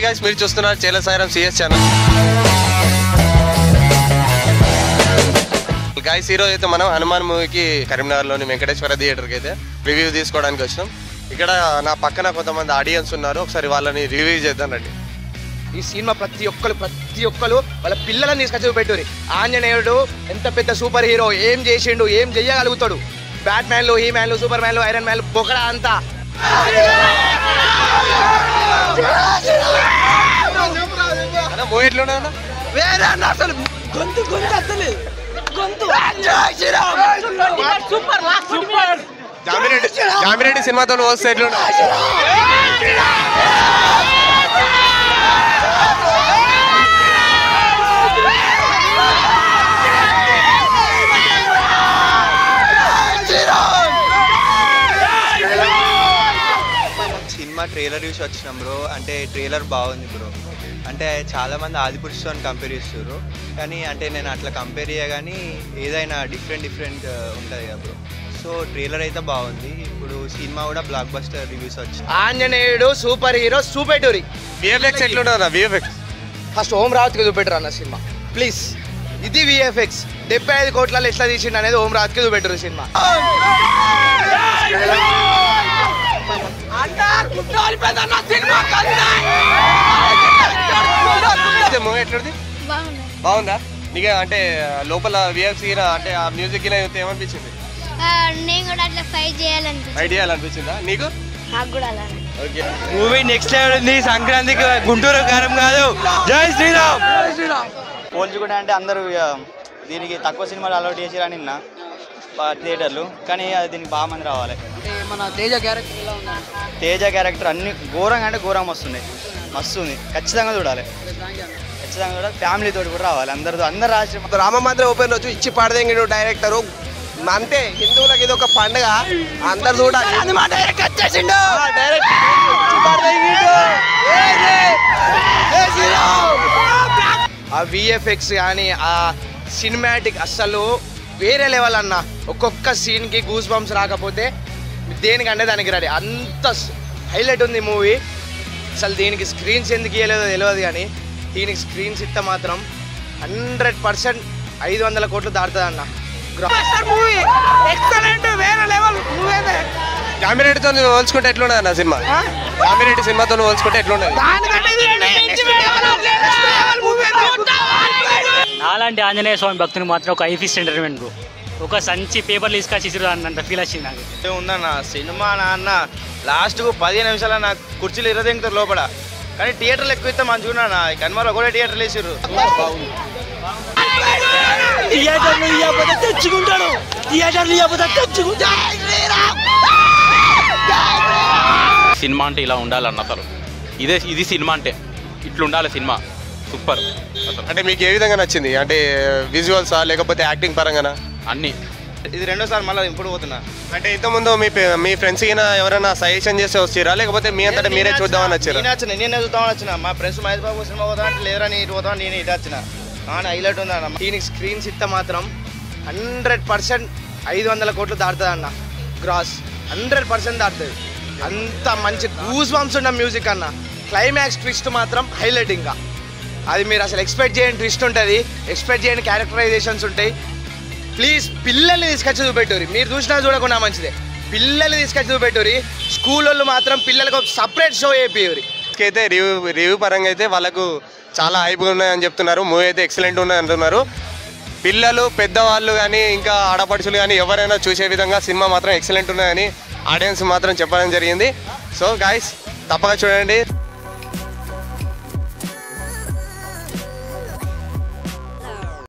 Guys, మీరు చూస్తున్నారు చేల సాయిరాం సిఎస్ ఛానల్. గైస్, ఈరోజు అయితే మనం హనుమాన్ మూవీకి కరీంనగర్లోని వెంకటేశ్వర థియేటర్కి అయితే రివ్యూ తీసుకోవడానికి వచ్చినాం. ఇక్కడ నా పక్కన కొంతమంది ఆడియన్స్ ఉన్నారు, ఒకసారి వాళ్ళని రివ్యూ చేద్దాం రండి. ఈ సినిమా ప్రతి ఒక్కరు వాళ్ళ పిల్లలని తీసుకొచ్చి చూపెట్టారు. ఆంజనేయుడు ఎంత పెద్ద సూపర్ హీరో, ఏం చేసిండు, ఏం చెయ్యగలుగుతాడు. బ్యాట్ మ్యాన్లు, హీ మ్యాన్లు, సూపర్ మ్యాన్లు, ఐరన్ మ్యాన్లు పొగడ అంతా. మూవీ ఎట్లున్నా అసలు గొంతు అసలేదు. జామిరెడ్డి సినిమాతో వస్తే ఎట్లున్నా? సినిమా ట్రైలర్ చూసి వచ్చినాం బ్రో. అంటే ట్రైలర్ బాగుంది బ్రో. అంటే చాలామంది ఆదిపురుషుతో కంపేర్ చేస్తారు, కానీ అంటే నేను అట్లా కంపేర్ చేయగాని ఏదైనా డిఫరెంట్ ఉంటుంది కదా బ్రో. సో ట్రైలర్ అయితే బాగుంది. ఇప్పుడు సినిమా కూడా బ్లాక్ బస్టర్ రివ్యూస్ వచ్చింది. ఆంజనేయుడు సూపర్ హీరో చూపెట్టూరి. విఎఫ్ఎక్స్ ఎట్లున్నా? విఎఫ్ఎక్స్ ఫస్ట్ ఓం రాత్కి చూపెట్టరు అన్న సినిమా ప్లీజ్. ఇది విఎఫ్ఎక్స్ 75 కోట్లలో ఎట్లా తీసిండు అనేది ఓం రాత్కి చూపెట్టరు సినిమా. మూవీ ఎట్లుంది? బాగుందా నీకు? అంటే లోపల విఎఫ్ఎక్స్ అంటే ఆ మ్యూజిక్ ఏమనిపించింది? నేను కూడా అట్లా ఫైట్ చేయాలనిపించిందా నీకు? నాకు కూడా అలా. ఓకే, మూవీ నెక్స్ట్ లెవెల్ ఉంది. సంక్రాంతికి గుంటూరు కారం కాదు. జై శ్రీరామ్. పోల్చుకుంటే అంటే అందరూ దీనికి తక్కువ సినిమాలు అలవాటు చేసిరని నిన్న థియేటర్లు, కానీ అది దీనికి బాగా మంది రావాలి. మన తేజ క్యారెక్టర్ ఎలా ఉంది? తేజ క్యారెక్టర్ అన్ని ఘోరంగా అంటే ఘోరంగా వస్తున్నాయి. మస్తు ఉంది, ఖచ్చితంగా చూడాలి. ఖచ్చితంగా చూడాలి. ఫ్యామిలీతో కూడా రావాలి. అందరు రాష్ట్రం రామ మందిరం ఓపెన్ రోజు ఇచ్చి పడదేంగిడు డైరెక్టరు. అంతే, హిందువులకు ఇది ఒక పండుగ, అందరు చూడాలి. ఆ విఎఫ్ఎక్స్ కానీ ఆ సినిమాటిక్ అస్సలు వేరే లెవెల్ అన్న. ఒక్కొక్క సీన్కి గూస్ బంప్స్ రాకపోతే దేనికంటే దానికి రెడీ. అంత హైలైట్ ఉంది మూవీ. అసలు దీనికి స్క్రీన్స్ ఎందుకు ఇవ్వలేదో తెలియదు, కానీ దీనికి స్క్రీన్స్ ఇస్తే మాత్రం 100% 500 కోట్లు దాటుతుంది అన్న. జామిరెడ్డితో పోల్చుకుంటే ఎట్లున్నది అన్న సినిమా? జామిరెడ్డి సినిమాతో పోల్చుకుంటే ఎట్లున్నది? నాలాంటి ఆంజనేయ స్వామి భక్తుని మాత్రం ఒక ఐఫిస్ట్ ఎంటర్టైన్మెంట్ బ్రో. ఒక సంచి పేపర్లు తీసుకొచ్చి ఇసురు అన్నంత ఫీల్ వచ్చింది నాకు. ఉందన్న సినిమా నాన్న లాస్ట్కు 15 నిమిషాలు నాకు కుర్చీలు ఇరదింగుతారు లోపల, కానీ థియేటర్లు ఎక్కువ ఇస్తే మంచిగా నా కన్మలో కూడా థియేటర్లు వేసారు. సినిమా అంటే ఇలా ఉండాలన్న అసలు. ఇది సినిమా అంటే ఇట్లుండాలి సినిమా. సూపర్ అసలు. అంటే మీకు ఏ విధంగా నచ్చింది? అంటే విజువల్సా లేకపోతే యాక్టింగ్ పరంగానా? అన్నీ. ఇది రెండోసారి మళ్ళీ ఇప్పుడు పోతున్నా. అంటే ఇంతకుముందు మీ ఫ్రెండ్స్ కింద ఎవరైనా సజెషన్ చేస్తే వచ్చిరా, లేకపోతే మీ అంతటా మీరే చూద్దామని వచ్చారా? నేనే చూద్దామని వచ్చిన. మా ఫ్రెండ్స్ మహేష్ బాబు సినిమా పోతా అంటే లేరా నీ ఇటు పోతా, నేను ఇటు వచ్చిన. హైలైట్ ఉందన్న. దీనికి స్క్రీన్స్ ఇస్తే మాత్రం 100% 500 కోట్లు దాటుతుంది అన్న. గ్రాస్ 100% దాటుతుంది. అంత మంచి గూస్ బంప్స్ ఉన్న మ్యూజిక్ అన్న. క్లైమాక్స్ ట్విస్ట్ మాత్రం హైలైట్. ఇంకా అది మీరు అసలు ఎక్స్పెక్ట్ చేయని ట్విస్ట్ ఉంటుంది, ఎక్స్పెక్ట్ చేయని క్యారెక్టరైజేషన్స్ ఉంటాయి. ప్లీజ్ పిల్లల్ని తీసుకొచ్చి చూపెట్టూరి. మీరు చూసినా చూడకుండా మంచిదే. పిల్లల్ని తీసుకొచ్చి చూపెట్టూరి. స్కూల్ వాళ్ళు మాత్రం పిల్లలకు సపరేట్ షో చేపియ్యూరి. అయితే రివ్యూ పరంగా అయితే వాళ్ళకు చాలా హైప్గా ఉన్నాయని చెప్తున్నారు. మూవీ అయితే ఎక్సలెంట్ ఉన్నాయి అంటున్నారు. పిల్లలు, పెద్దవాళ్ళు కానీ ఇంకా ఆడపడుచులు కానీ ఎవరైనా చూసే విధంగా సినిమా మాత్రం ఎక్సలెంట్ ఉన్నాయని ఆడియన్స్ మాత్రం చెప్పడం జరిగింది. సో గాయ్స్, తప్పగా చూడండి.